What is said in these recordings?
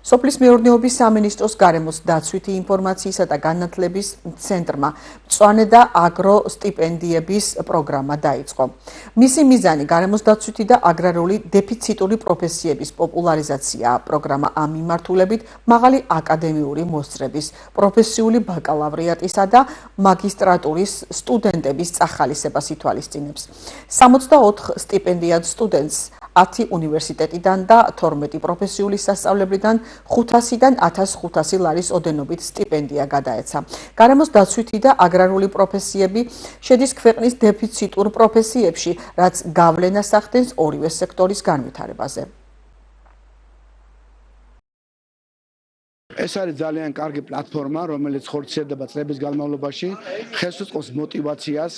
სოფლის მეურნეობის სამინისტროს გარემოს დაცვითი ინფორმაციისა და განათლების ცენტრმა მწვანე და აგრო სტიპენდიების პროგრამა დაიწყო. მისი მიზანი გარემოს დაცვითი და აგრარული დეფიციტური პროფესიების პოპულარიზაციაა. პროგრამა ამ მიმართულებით მაღალი აკადემიური მოსწრების, პროფესიული ბაკალავრიატისა და მაგისტრატურის სტუდენტების წახალისებას ითვალისწინებს. 64 სტიპენდიად სტუდენტს 10 უნივერსიტეტიდან და 12 პროფესიული სასწავლებლიდან 500-დან 1500 ლარის ოდენობით სტიპენდია გადაეცა. გარემოს დაცვითი და აგრარული პროფესიები შედის ქვეყნის დეფიციტურ პროფესიებში, რაც გავლენას ახდენს ორივე სექტორის განვითარებაზე. ეს არის ძალიან კარგი პლატფორმა, რომელიც ხორციელდება წლების განმავლობაში, ხელს უწყობს მოტივაციას,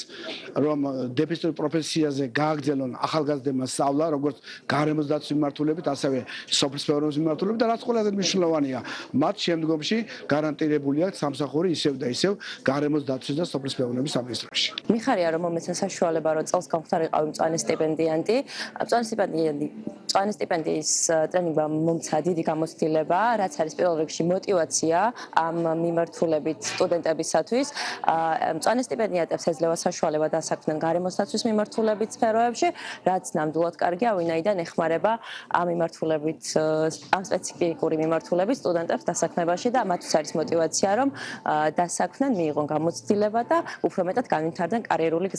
რომ დეფიციტურ პროფესიაზე გააგრძელონ ახალგაზრდებმა სწავლა, როგორც გარემოს დაცვის მიმართულებით, ასევე სოფლის მეურნეობის მიმართულებით და რაც ყველაზე მნიშვნელოვანია, მათ შემდგომში გარანტირებული აქვს სამსახური ისევ და ისევ გარემოს დაცვის და სოფლის მეურნეობის სამინისტროში. მიხარია რომ მომეცნეს საშუალება რომ წელს გამختارიყავი მწვანე სტიპენდიანტი. მწვანე სტიპენდიის ტრენინგმა მომცა დიდი გამოცდილება, რაც არის პირველ რიგში მოტივაცია ამ მიმართულებით სტუდენტებისათვის. მწვანე სტიპენდიატებს ეძლევა საშუალება დასაქმდნენ გარემოს დაცვის მიმართულებით სფეროებში, რაც ნამდვილად კარგია, ვინაიდან ეხმარება ამ მიმართულებით, ამ სპეციფიკური მიმართულებით სტუდენტებს დასაქმებაში და მათთვის არის მოტივაცია, რომ დასაქმდნენ, მიიღონ გამოცდილება და უფრო მეტად განვითარდნენ კარიერული